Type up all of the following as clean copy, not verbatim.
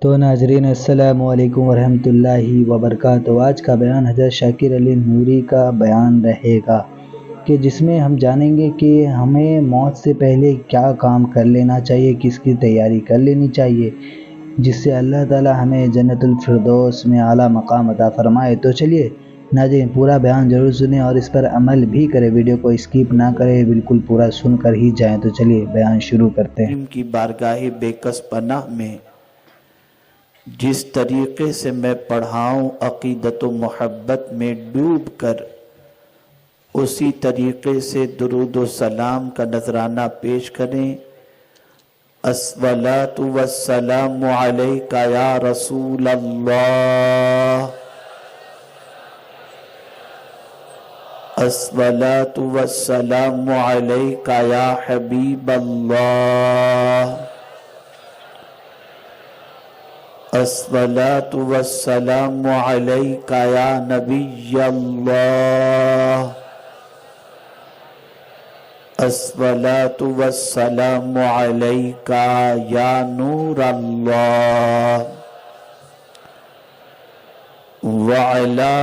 تو ناظرین السلام علیکم ورحمۃ اللہ وبرکاتہ۔ آج کا بیان حضرت شاکر علی نوری کا بیان رہے گا کہ جس میں ہم جانیں گے کہ ہمیں موت سے پہلے کیا کام کر لینا چاہیے، کس کی تیاری کر لینی چاہیے، جس سے اللہ تعالی ہمیں جنت الفردوس میں اعلیٰ مقام عطا فرمائے۔ تو چلیے ناظرین پورا بیان ضرور سنیں اور اس پر عمل بھی کریں، ویڈیو کو اسکیپ نہ کریں، بالکل پورا سن کر ہی جائیں۔ تو چلیے بیان شروع کرتے ہیں۔ کی بارگاہ بے کس پناہ میں جس طریقے سے میں پڑھاؤں عقیدت و محبت میں ڈوب کر اسی طریقے سے درود و سلام کا نذرانہ پیش کریں۔ الصلاۃ والسلام علیک یا رسول اللہ، الصلاۃ والسلام علیک یا حبیب اللہ، الصلاۃ والسلام علیک یا نبی اللہ، الصلاۃ والسلام علیک یا نور اللہ، وعلی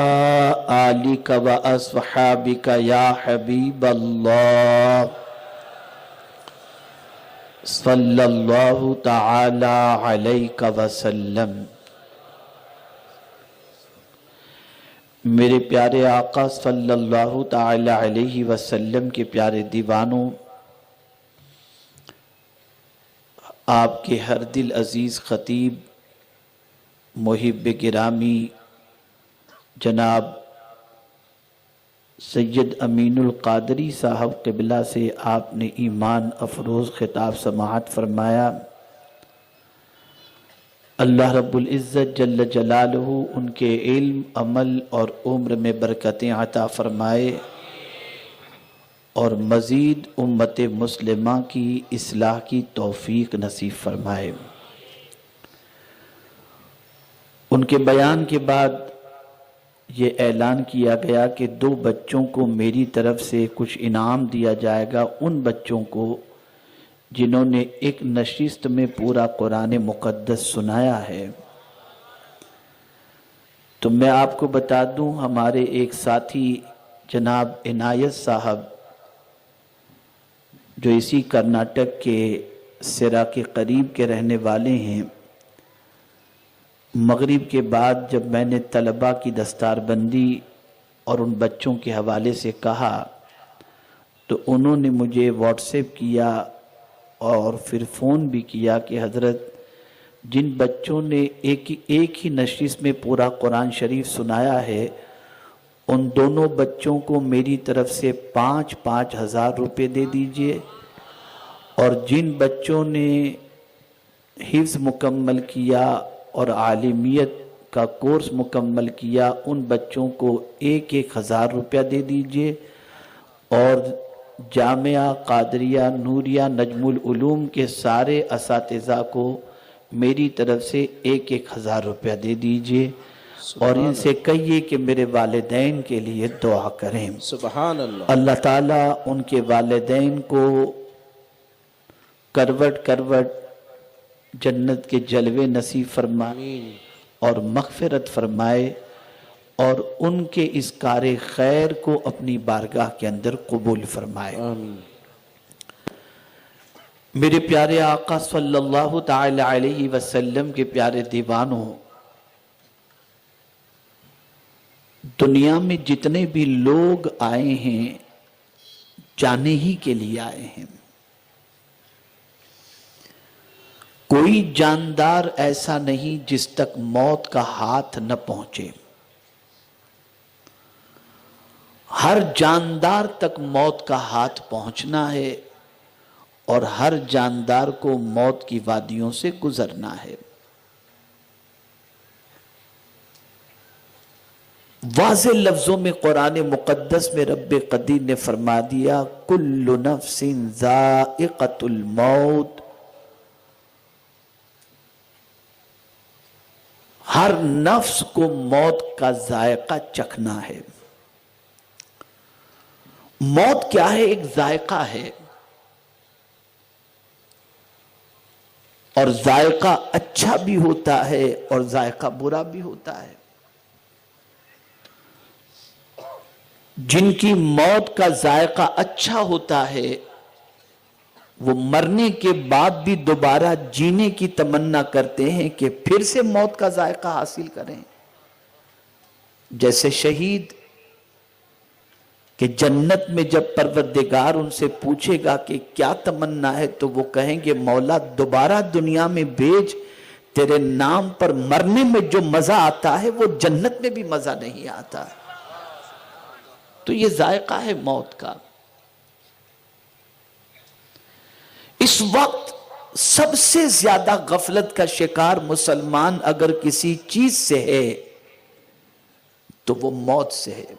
آلک واصحابک یا حبیب اللہ، صلی اللہ تعالی علیہ وسلم۔ میرے پیارے آقا صلی اللہ تعالی علیہ وسلم کے پیارے دیوانوں، آپ کے ہر دل عزیز خطیب محب گرامی جناب سید امین القادری صاحب قبلہ سے آپ نے ایمان افروز خطاب سماعت فرمایا۔ اللہ رب العزت جل جلالہ ان کے علم، عمل اور عمر میں برکتیں عطا فرمائے اور مزید امت مسلمہ کی اصلاح کی توفیق نصیب فرمائے۔ ان کے بیان کے بعد یہ اعلان کیا گیا کہ 2 بچوں کو میری طرف سے کچھ انعام دیا جائے گا، ان بچوں کو جنہوں نے ایک نشست میں پورا قرآن مقدس سنایا ہے۔ تو میں آپ کو بتا دوں، ہمارے ایک ساتھی جناب عنایت صاحب جو اسی کرناٹک کے سرا کے قریب کے رہنے والے ہیں، مغرب کے بعد جب میں نے طلباء کی دستار بندی اور ان بچوں کے حوالے سے کہا تو انہوں نے مجھے واٹس ایپ کیا اور پھر فون بھی کیا کہ حضرت جن بچوں نے ایک ہی نشست میں پورا قرآن شریف سنایا ہے، ان دونوں بچوں کو میری طرف سے 5,000 روپے دے دیجئے، اور جن بچوں نے حفظ مکمل کیا اور عالمیت کا کورس مکمل کیا، ان بچوں کو 1,000 روپیہ دے دیجئے، اور جامعہ قادریہ نوریہ نجم العلوم کے سارے اساتذہ کو میری طرف سے 1,000 روپیہ دے دیجئے، اور ان سے کہیے کہ میرے والدین کے لیے دعا کریں۔ سبحان اللہ۔ اللہ تعالیٰ ان کے والدین کو کروٹ کروٹ جنت کے جلوے نصیب فرمائے اور مغفرت فرمائے، اور ان کے اس کار خیر کو اپنی بارگاہ کے اندر قبول فرمائے۔ آمین۔ میرے پیارے آقا صلی اللہ تعالی علیہ وسلم کے پیارے دیوانوں، دنیا میں جتنے بھی لوگ آئے ہیں جانے ہی کے لیے آئے ہیں۔ کوئی جاندار ایسا نہیں جس تک موت کا ہاتھ نہ پہنچے، ہر جاندار تک موت کا ہاتھ پہنچنا ہے، اور ہر جاندار کو موت کی وادیوں سے گزرنا ہے۔ واضح لفظوں میں قرآن مقدس میں رب قدیر نے فرما دیا، کل نفس ذائقۃ الموت، ہر نفس کو موت کا ذائقہ چکھنا ہے۔ موت کیا ہے؟ ایک ذائقہ ہے۔ اور ذائقہ اچھا بھی ہوتا ہے اور ذائقہ برا بھی ہوتا ہے. جن کی موت کا ذائقہ اچھا ہوتا ہے وہ مرنے کے بعد بھی دوبارہ جینے کی تمنا کرتے ہیں کہ پھر سے موت کا ذائقہ حاصل کریں. جیسے شہید کہ جنت میں جب پروردگار ان سے پوچھے گا کہ کیا تمنا ہے تو وہ کہیں گے مولا دوبارہ دنیا میں بھیج، تیرے نام پر مرنے میں جو مزہ آتا ہے وہ جنت میں بھی مزہ نہیں آتا. تو یہ ذائقہ ہے موت کا. اس وقت سب سے زیادہ غفلت کا شکار مسلمان اگر کسی چیز سے ہے تو وہ موت سے ہے.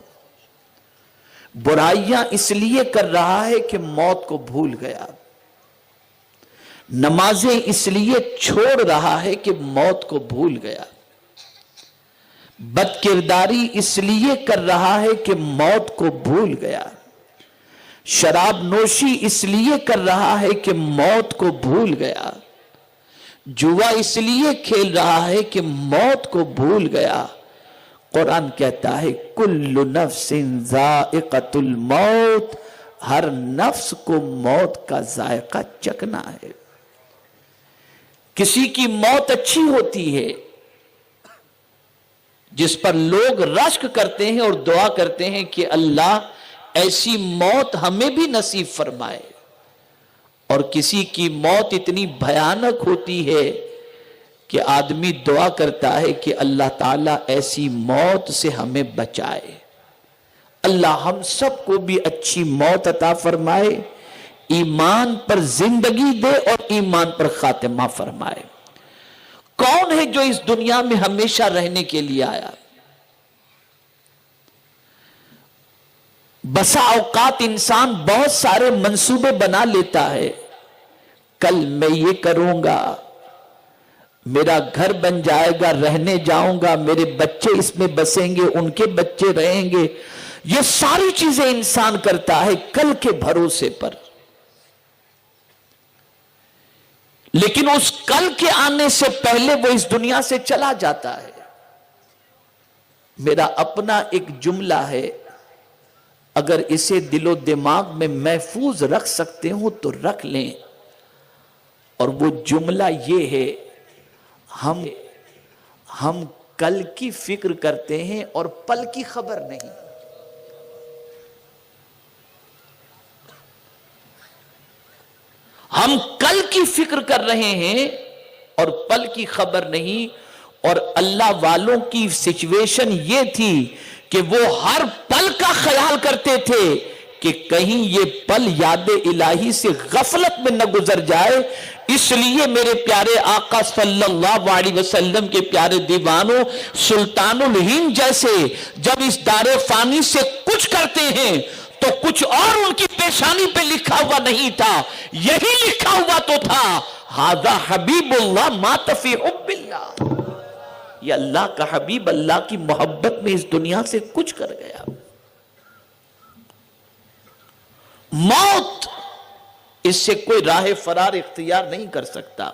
برائیاں اس لیے کر رہا ہے کہ موت کو بھول گیا. نمازیں اس لیے چھوڑ رہا ہے کہ موت کو بھول گیا. بد کرداری اس لیے کر رہا ہے کہ موت کو بھول گیا. شراب نوشی اس لیے کر رہا ہے کہ موت کو بھول گیا. جوا اس لیے کھیل رہا ہے کہ موت کو بھول گیا. قرآن کہتا ہے کل نفس ذائقۃ الموت، ہر نفس کو موت کا ذائقہ چکھنا ہے. کسی کی موت اچھی ہوتی ہے جس پر لوگ رشک کرتے ہیں اور دعا کرتے ہیں کہ اللہ ایسی موت ہمیں بھی نصیب فرمائے. اور کسی کی موت اتنی بھیانک ہوتی ہے کہ آدمی دعا کرتا ہے کہ اللہ تعالیٰ ایسی موت سے ہمیں بچائے. اللہ ہم سب کو بھی اچھی موت عطا فرمائے، ایمان پر زندگی دے اور ایمان پر خاتمہ فرمائے. کون ہے جو اس دنیا میں ہمیشہ رہنے کے لیے آیا؟ بسا اوقات انسان بہت سارے منصوبے بنا لیتا ہے. کل میں یہ کروں گا، میرا گھر بن جائے گا، رہنے جاؤں گا، میرے بچے اس میں بسیں گے، ان کے بچے رہیں گے. یہ ساری چیزیں انسان کرتا ہے کل کے بھروسے پر. لیکن اس کل کے آنے سے پہلے وہ اس دنیا سے چلا جاتا ہے. میرا اپنا ایک جملہ ہے، اگر اسے دل و دماغ میں محفوظ رکھ سکتے ہوں تو رکھ لیں، اور وہ جملہ یہ ہے، ہم کل کی فکر کرتے ہیں اور پل کی خبر نہیں. ہم کل کی فکر کر رہے ہیں اور پل کی خبر نہیں. اور اللہ والوں کی سچویشن یہ تھی کہ وہ ہر پل کا خیال کرتے تھے کہ کہیں یہ پل یاد الہی سے غفلت میں نہ گزر جائے. اس لیے میرے پیارے آقا صلی اللہ علیہ وسلم کے پیارے دیوانوں، سلطان الہند جیسے جب اس دار فانی سے کچھ کرتے ہیں تو کچھ اور ان کی پیشانی پہ لکھا ہوا نہیں تھا، یہی لکھا ہوا تو تھا ھذا حبیب اللہ مات فی حب اللہ. یہ اللہ کا حبیب اللہ کی محبت میں اس دنیا سے کچھ کر گیا. موت اس سے کوئی راہ فرار اختیار نہیں کر سکتا.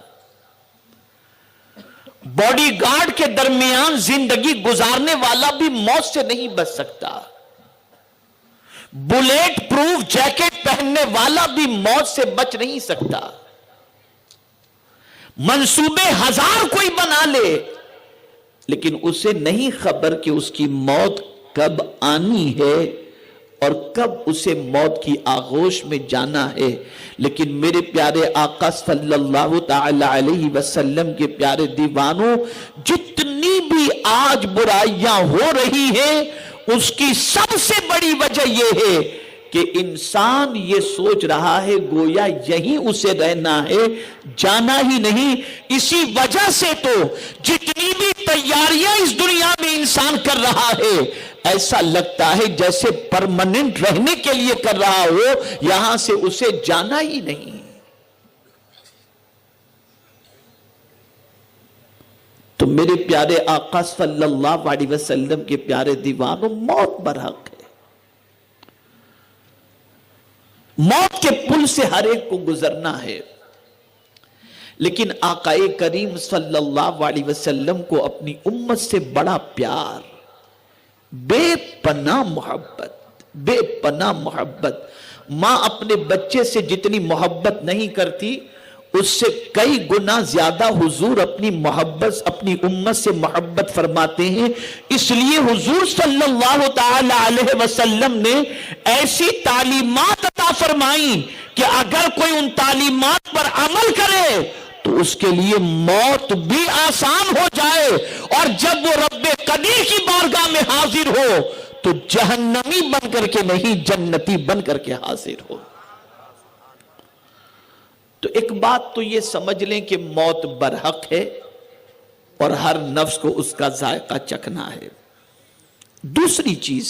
باڈی گارڈ کے درمیان زندگی گزارنے والا بھی موت سے نہیں بچ سکتا. بلیٹ پروف جیکٹ پہننے والا بھی موت سے بچ نہیں سکتا. منصوبے ہزار کوئی بنا لے لیکن اسے نہیں خبر کہ اس کی موت کب آنی ہے اور کب اسے موت کی آغوش میں جانا ہے. لیکن میرے پیارے آقا صلی اللہ تعالی علیہ وسلم کے پیارے دیوانوں، جتنی بھی آج برائیاں ہو رہی ہیں اس کی سب سے بڑی وجہ یہ ہے کہ انسان یہ سوچ رہا ہے گویا یہیں اسے رہنا ہے، جانا ہی نہیں. اسی وجہ سے تو جتنی بھی تیاریاں اس دنیا میں انسان کر رہا ہے ایسا لگتا ہے جیسے پرماننٹ رہنے کے لیے کر رہا ہو، یہاں سے اسے جانا ہی نہیں. تو میرے پیارے آقا صلی اللہ علیہ وسلم کے پیارے دیوانوں، موت برحق ہے. موت کے پل سے ہر ایک کو گزرنا ہے. لیکن آقائے کریم صلی اللہ علیہ وسلم کو اپنی امت سے بڑا پیار، بے پناہ محبت، بے پناہ محبت۔ ماں اپنے بچے سے جتنی محبت نہیں کرتی، اس سے کئی گنا زیادہ حضور اپنی محبت، اپنی امت سے محبت فرماتے ہیں۔ اس لیے حضور صلی اللہ تعالی علیہ وسلم نے ایسی تعلیمات عطا فرمائیں کہ اگر کوئی ان تعلیمات پر عمل کرے تو اس کے لیے موت بھی آسان ہو جائے، اور جب وہ رب قدیر کی بارگاہ میں حاضر ہو تو جہنمی بن کر کے نہیں، جنتی بن کر کے حاضر ہو۔ تو ایک بات تو یہ سمجھ لیں کہ موت برحق ہے اور ہر نفس کو اس کا ذائقہ چکھنا ہے۔ دوسری چیز،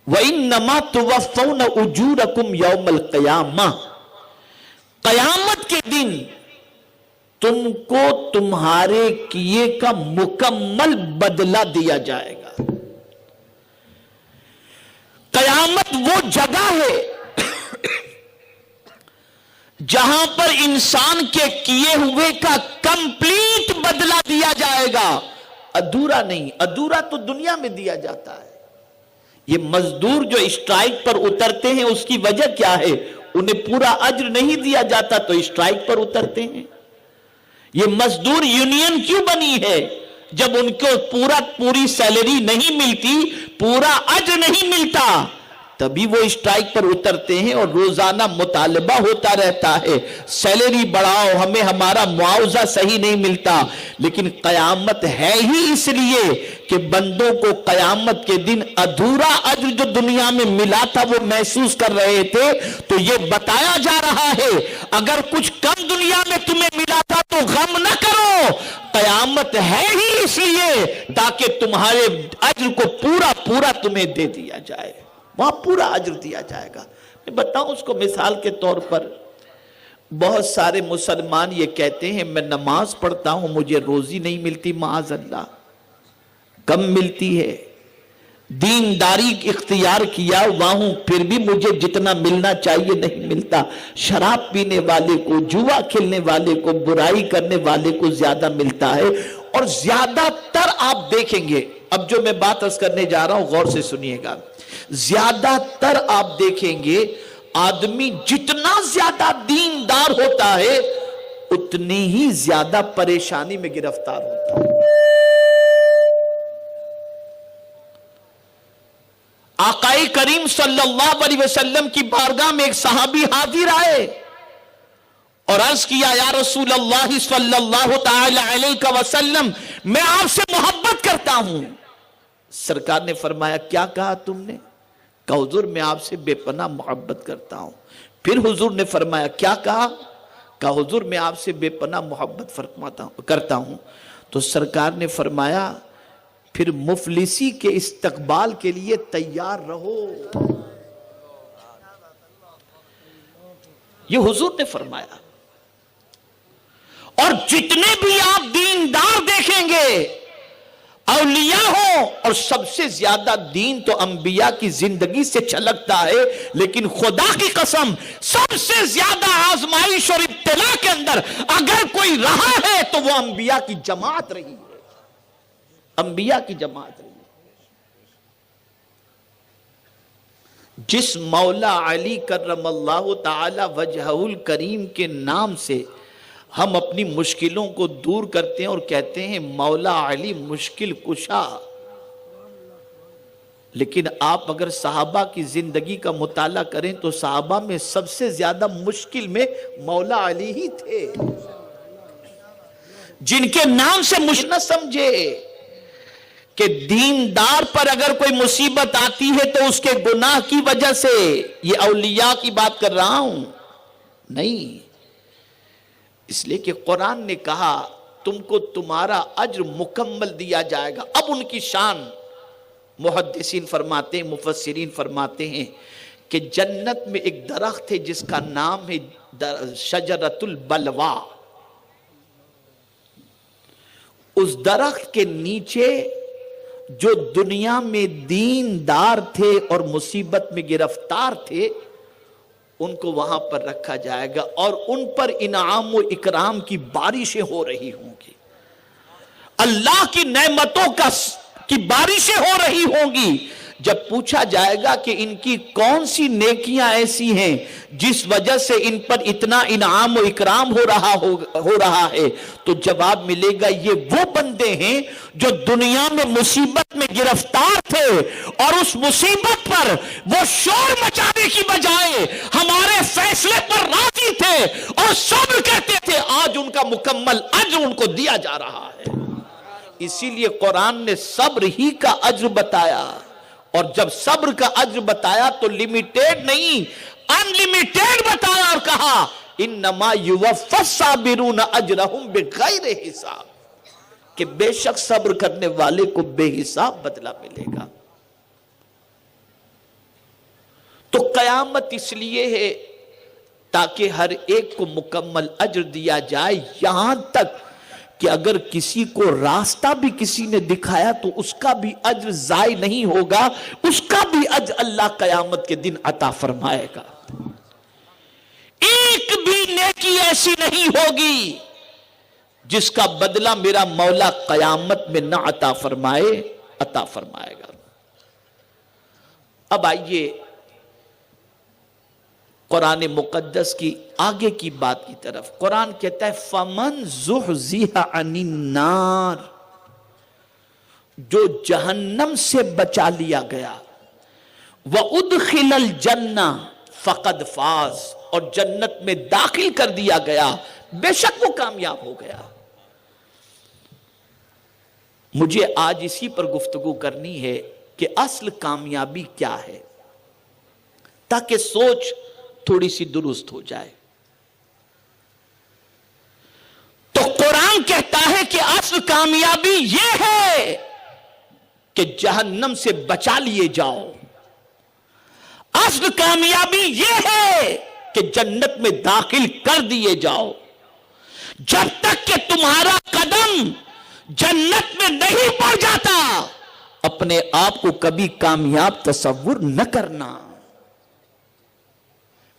وَإِنَّمَا تُوَفَّوْنَ أُجُورَكُمْ يَوْمَ الْقِيَامَةِ، قیامت کے دن تم کو تمہارے کیے کا مکمل بدلہ دیا جائے گا۔ قیامت وہ جگہ ہے جہاں پر انسان کے کیے ہوئے کا کمپلیٹ بدلہ دیا جائے گا، ادھورا نہیں۔ ادھورا تو دنیا میں دیا جاتا ہے۔ یہ مزدور جو اسٹرائک پر اترتے ہیں اس کی وجہ کیا ہے؟ انہیں پورا اجر نہیں دیا جاتا تو اسٹرائک پر اترتے ہیں۔ یہ مزدور یونین کیوں بنی ہے؟ جب ان کو پوری سیلری نہیں ملتی، پورا اجر نہیں ملتا، تبھی وہ اسٹرائک پر اترتے ہیں اور روزانہ مطالبہ ہوتا رہتا ہے، سیلری بڑھاؤ، ہمیں ہمارا معاوضہ صحیح نہیں ملتا۔ لیکن قیامت ہے ہی اس لیے کہ بندوں کو قیامت کے دن ادھورا اجر جو دنیا میں ملا تھا وہ محسوس کر رہے تھے، تو یہ بتایا جا رہا ہے اگر کچھ کم دنیا میں تمہیں ملا تھا تو غم نہ کرو، قیامت ہے ہی اس لیے تاکہ تمہارے اجر کو پورا پورا تمہیں دے دیا جائے، وہاں پورا اجر دیا جائے گا۔ میں بتاؤں اس کو مثال کے طور پر، بہت سارے مسلمان یہ کہتے ہیں میں نماز پڑھتا ہوں مجھے روزی نہیں ملتی، معاذ اللہ، کم ملتی ہے، دینداری اختیار کیا ہوا ہوں پھر بھی مجھے جتنا ملنا چاہیے نہیں ملتا، شراب پینے والے کو، جوا کھیلنے والے کو، برائی کرنے والے کو زیادہ ملتا ہے۔ اور زیادہ تر آپ دیکھیں گے، اب جو میں بات عرض کرنے جا رہا ہوں غور سے سنیے گا، زیادہ تر آپ دیکھیں گے آدمی جتنا زیادہ دیندار ہوتا ہے اتنی ہی زیادہ پریشانی میں گرفتار ہوتا ہے۔ آقا کریم صلی اللہ علیہ وسلم کی بارگاہ میں ایک صحابی حاضر آئے اور عرض کیا یا رسول اللہ صلی اللہ تعالی علیہ وسلم میں آپ سے محبت کرتا ہوں۔ سرکار نے فرمایا کیا کہا تم نے؟ کہا حضور میں آپ سے بے پناہ محبت کرتا ہوں۔ پھر حضور نے فرمایا کیا کہا؟ کہا حضور میں آپ سے بے پناہ محبت کرتا ہوں۔ تو سرکار نے فرمایا پھر مفلسی کے استقبال کے لیے تیار رہو۔ یہ حضور نے فرمایا۔ اور جتنے بھی آپ دیندار دیکھیں گے اولیاء ہوں، اور سب سے زیادہ دین تو انبیاء کی زندگی سے چھلکتا ہے، لیکن خدا کی قسم سب سے زیادہ آزمائش اور ابتلاء کے اندر اگر کوئی رہا ہے تو وہ انبیاء کی جماعت رہی ہے، انبیاء کی جماعت رہی ہے۔ جس مولا علی کرم اللہ تعالی وجہہ الکریم کے نام سے ہم اپنی مشکلوں کو دور کرتے ہیں اور کہتے ہیں مولا علی مشکل کشا، لیکن آپ اگر صحابہ کی زندگی کا مطالعہ کریں تو صحابہ میں سب سے زیادہ مشکل میں مولا علی ہی تھے، جن کے نام سے نہ سمجھے کہ دیندار پر اگر کوئی مصیبت آتی ہے تو اس کے گناہ کی وجہ سے، یہ اولیاء کی بات کر رہا ہوں نہیں، اس لیے کہ قرآن نے کہا تم کو تمہارا اجر مکمل دیا جائے گا۔ اب ان کی شان محدثین فرماتے ہیں، مفسرین فرماتے ہیں کہ جنت میں ایک درخت ہے جس کا نام ہے شجرۃ البلوا، اس درخت کے نیچے جو دنیا میں دیندار تھے اور مصیبت میں گرفتار تھے ان کو وہاں پر رکھا جائے گا اور ان پر انعام و اکرام کی بارشیں ہو رہی ہوں گی، اللہ کی نعمتوں کی بارشیں ہو رہی ہوں گی۔ جب پوچھا جائے گا کہ ان کی کون سی نیکیاں ایسی ہیں جس وجہ سے ان پر اتنا انعام و اکرام ہو رہا ہے، تو جواب ملے گا یہ وہ بندے ہیں جو دنیا میں مصیبت میں گرفتار تھے اور اس مصیبت پر وہ شور مچانے کی بجائے ہمارے فیصلے پر راضی تھے اور صبر کرتے تھے، آج ان کا مکمل اجر ان کو دیا جا رہا ہے۔ اسی لیے قرآن نے صبر ہی کا اجر بتایا، اور جب صبر کا اجر بتایا تو لمیٹیڈ نہیں، انلیمیٹیڈ بتایا اور کہا انما یوفی الصابرون اجرہم بغیر حساب، کہ بے شک صبر کرنے والے کو بے حساب بدلہ ملے گا۔ تو قیامت اس لیے ہے تاکہ ہر ایک کو مکمل اجر دیا جائے، یہاں تک کہ اگر کسی کو راستہ بھی کسی نے دکھایا تو اس کا بھی اجر ضائع نہیں ہوگا، اس کا بھی اجر اللہ قیامت کے دن عطا فرمائے گا۔ ایک بھی نیکی ایسی نہیں ہوگی جس کا بدلہ میرا مولا قیامت میں نہ عطا فرمائے گا۔ اب آئیے قرآن مقدس کی آگے کی بات کی طرف۔ قرآن کہتا ہے فَمَنْ زُحْزِحَ عَنِ النَّارِ، جو جہنم سے بچا لیا گیا، وَأُدْخِلَ الْجَنَّةَ فَقَدْ فَازَ، اور جنت میں داخل کر دیا گیا، بے شک وہ کامیاب ہو گیا۔ مجھے آج اسی پر گفتگو کرنی ہے کہ اصل کامیابی کیا ہے، تاکہ سوچ تھوڑی سی درست ہو جائے۔ تو قرآن کہتا ہے کہ اصل کامیابی یہ ہے کہ جہنم سے بچا لیے جاؤ، اصل کامیابی یہ ہے کہ جنت میں داخل کر دیے جاؤ۔ جب تک کہ تمہارا قدم جنت میں نہیں پڑ جاتا، اپنے آپ کو کبھی کامیاب تصور نہ کرنا۔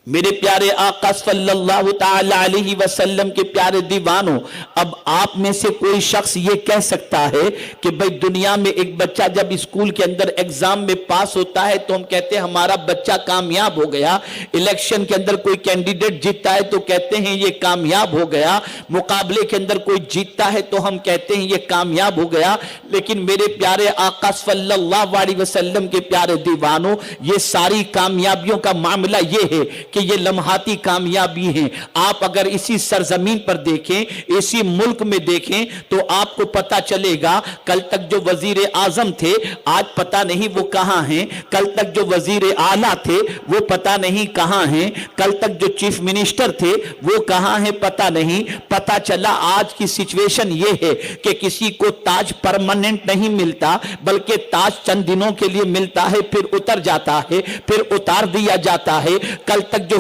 میرے پیارے آقا صلی اللہ تعالی علیہ وسلم کے پیارے دیوانوں، اب آپ میں سے کوئی شخص یہ کہہ سکتا ہے کہ بھئی دنیا میں ایک بچہ جب اسکول کے اندر ایگزام میں پاس ہوتا ہے تو ہم کہتے ہیں ہمارا بچہ کامیاب ہو گیا، الیکشن کے اندر کوئی کینڈیڈیٹ جیتتا ہے تو کہتے ہیں یہ کامیاب ہو گیا، مقابلے کے اندر کوئی جیتتا ہے تو ہم کہتے ہیں یہ کامیاب ہو گیا۔ لیکن میرے پیارے آقا صلی اللہ علیہ وسلم کے پیارے دیوانوں، یہ ساری کامیابیوں کا معاملہ یہ ہے کہ یہ لمحاتی کامیابی ہیں۔ آپ اگر اسی سرزمین پر دیکھیں، اسی ملک میں دیکھیں تو آپ کو پتا چلے گا کل تک جو وزیر اعظم تھے آج پتا نہیں وہ کہاں ہیں، کل تک جو وزیر اعلیٰ تھے وہ پتا نہیں کہاں ہیں، کل تک جو چیف منسٹر تھے وہ کہاں ہیں پتا نہیں۔ پتا چلا آج کی سچویشن یہ ہے کہ کسی کو تاج پرماننٹ نہیں ملتا، بلکہ تاج چند دنوں کے لیے ملتا ہے، پھر اتر جاتا ہے، پھر اتار دیا جاتا ہے۔ کل تک جو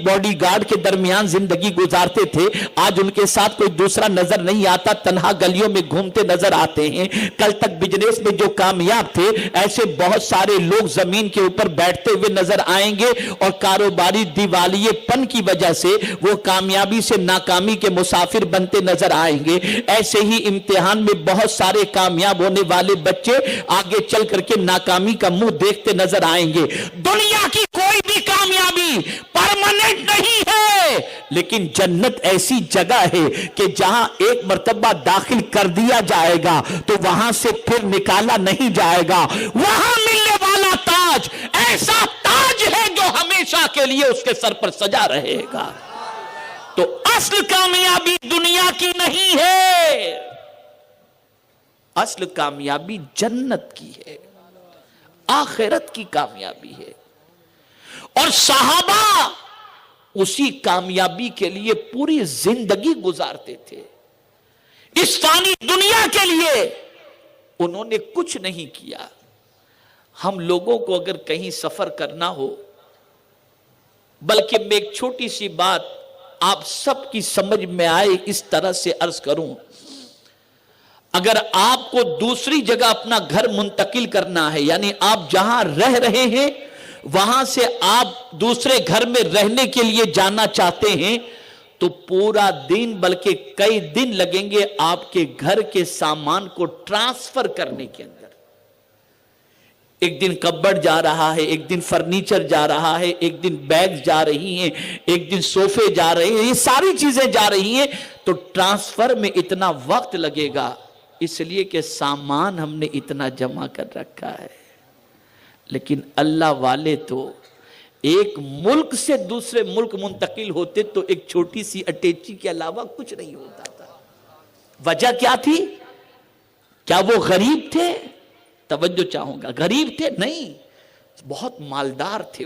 باڈی گارڈ کے درمیان زندگی گزارتے تھے آج ان کے ساتھ کوئی دوسرا نظر نہیں آتا، تنہا گلیوں میں گھومتے نظر آتے ہیں۔ کل تک بزنس میں جو کامیاب تھے ایسے بہت سارے لوگ زمین کے اوپر بیٹھتے ہوئے نظر آئیں گے، اور کاروباری دیوالیے پن کی وجہ سے وہ کامیابی سے ناکامی کے مسافر بنتے نظر آئیں گے۔ ایسے ہی امتحان میں بہت سارے کامیاب ہونے والے بچے آگے چل کر کے ناکامی کا منہ دیکھتے نظر آئیں گے۔ دنیا کی کوئی بھی کامیابی پرماننٹ نہیں ہے، لیکن جنت ایسی جگہ ہے کہ جہاں ایک مرتبہ داخل کر دیا جائے گا تو وہاں سے پھر نکالا نہیں جائے گا۔ وہاں ملنے والا تاج ایسا تاج ہے جو ہمیشہ کے لیے اس کے سر پر سجا رہے گا۔ تو اصل کامیابی دنیا کی نہیں ہے، اصل کامیابی جنت کی ہے، آخرت کی کامیابی ہے۔ اور صحابہ اسی کامیابی کے لیے پوری زندگی گزارتے تھے۔ اس فانی دنیا کے لیے انہوں نے کچھ نہیں کیا۔ ہم لوگوں کو اگر کہیں سفر کرنا ہو، بلکہ میں ایک چھوٹی سی بات آپ سب کی سمجھ میں آئے اس طرح سے عرض کروں، اگر آپ کو دوسری جگہ اپنا گھر منتقل کرنا ہے، یعنی آپ جہاں رہ رہے ہیں وہاں سے آپ دوسرے گھر میں رہنے کے لیے جانا چاہتے ہیں تو پورا دن بلکہ کئی دن لگیں گے آپ کے گھر کے سامان کو ٹرانسفر کرنے کے اندر. ایک دن کبڈ جا رہا ہے، ایک دن فرنیچر جا رہا ہے، ایک دن بیگ جا رہی ہیں، ایک دن صوفے جا رہے ہیں، یہ ساری چیزیں جا رہی ہیں. تو ٹرانسفر میں اتنا وقت لگے گا اس لیے کہ سامان ہم نے اتنا جمع کر رکھا ہے. لیکن اللہ والے تو ایک ملک سے دوسرے ملک منتقل ہوتے تو ایک چھوٹی سی اٹیچی کے علاوہ کچھ نہیں ہوتا تھا. وجہ کیا تھی؟ کیا وہ غریب تھے؟ توجہ چاہوں گا. غریب تھے؟ نہیں، بہت مالدار تھے.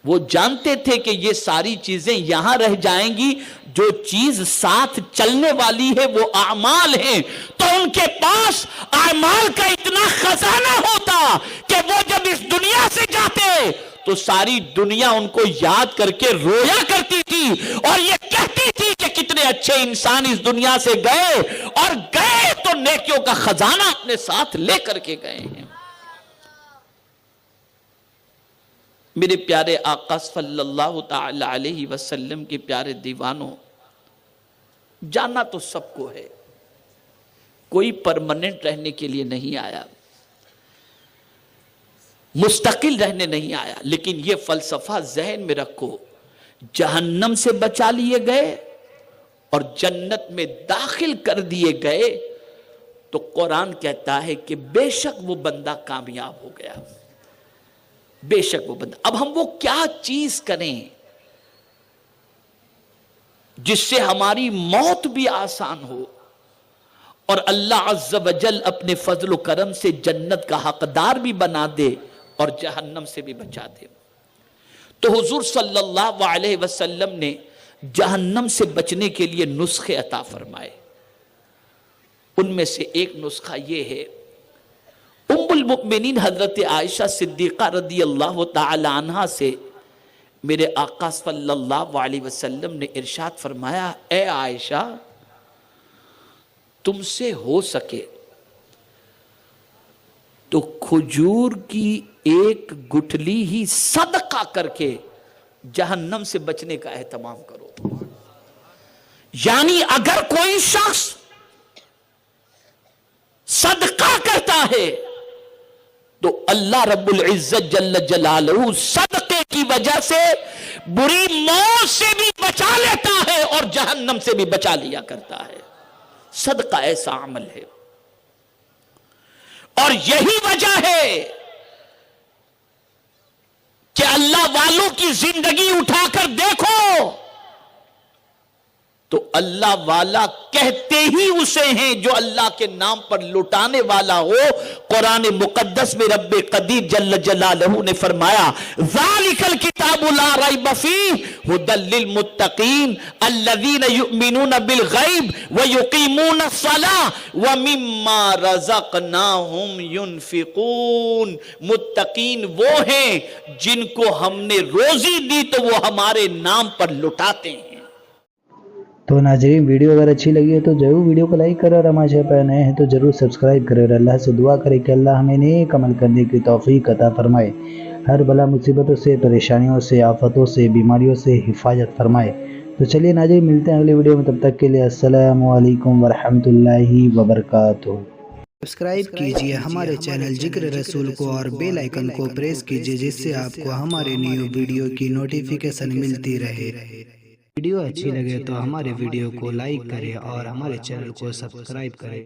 وہ جانتے تھے کہ یہ ساری چیزیں یہاں رہ جائیں گی، جو چیز ساتھ چلنے والی ہے وہ اعمال ہیں. تو ان کے پاس اعمال کا اتنا خزانہ ہوتا کہ وہ جب اس دنیا سے جاتے تو ساری دنیا ان کو یاد کر کے رویا کرتی تھی اور یہ کہتی تھی کہ کتنے اچھے انسان اس دنیا سے گئے، اور گئے تو نیکیوں کا خزانہ اپنے ساتھ لے کر کے گئے ہیں. میرے پیارے آقا صلی اللہ تعالی علیہ وسلم کے پیارے دیوانوں، جانا تو سب کو ہے، کوئی پرماننٹ رہنے کے لیے نہیں آیا، مستقل رہنے نہیں آیا. لیکن یہ فلسفہ ذہن میں رکھو، جہنم سے بچا لیے گئے اور جنت میں داخل کر دیے گئے تو قرآن کہتا ہے کہ بے شک وہ بندہ کامیاب ہو گیا. بے شک وہ بندہ. اب ہم وہ کیا چیز کریں جس سے ہماری موت بھی آسان ہو اور اللہ عز و جل اپنے فضل و کرم سے جنت کا حقدار بھی بنا دے اور جہنم سے بھی بچا دے. تو حضور صلی اللہ علیہ وسلم نے جہنم سے بچنے کے لیے نسخے عطا فرمائے. ان میں سے ایک نسخہ یہ ہے، ام المؤمنین حضرت عائشہ صدیقہ رضی اللہ تعالی عنہا سے میرے آقا صلی اللہ علیہ وسلم نے ارشاد فرمایا، اے عائشہ، تم سے ہو سکے تو کھجور کی ایک گٹھلی ہی صدقہ کر کے جہنم سے بچنے کا اہتمام کرو. یعنی اگر کوئی شخص صدقہ کرتا ہے تو اللہ رب العزت جل جلالہ صدقے کی وجہ سے بری موت سے بھی بچا لیتا ہے اور جہنم سے بھی بچا لیا کرتا ہے. صدقہ ایسا عمل ہے، اور یہی وجہ ہے کہ اللہ والوں کی زندگی اٹھا کر دیکھو تو اللہ والا کہتے ہی اسے ہیں جو اللہ کے نام پر لٹانے والا ہو. قرآن مقدس میں رب قدیر جل جلالہ نے فرمایا، ذالک الکتاب لا ریب فیہ ھدی للمتقین الذین یؤمنون بالغیب ویقیمون الصلاۃ ومما رزقناہم ینفقون. متقین وہ ہیں جن کو ہم نے روزی دی تو وہ ہمارے نام پر لٹاتے ہیں. تو ناظرین، ویڈیو اگر اچھی لگی ہے تو ضرور ویڈیو کو لائک کریں، اور ہمارے چینل پر نئے ہیں تو ضرور سبسکرائب کریں، اور اللہ سے دعا کریں کہ اللہ ہمیں نیک عمل کرنے کی توفیق عطا فرمائے، ہر بلا مصیبتوں سے، پریشانیوں سے، آفتوں سے، بیماریوں سے حفاظت فرمائے. تو چلیے ناظرین، ملتے ہیں اگلی ویڈیو میں، تب تک کے لیے السلام علیکم ورحمۃ اللہ وبرکاتہ. سبسکرائب کیجئے ہمارے چینل ذکر رسول کو اور بیل آئیکن کو پریس کیجئے، جس سے آپ کو ہمارے نیو ویڈیو کی نوٹیفیکیشن ملتی رہے. ویڈیو اچھی لگے تو ہمارے ویڈیو کو لائک کریں اور ہمارے چینل کو سبسکرائب کریں.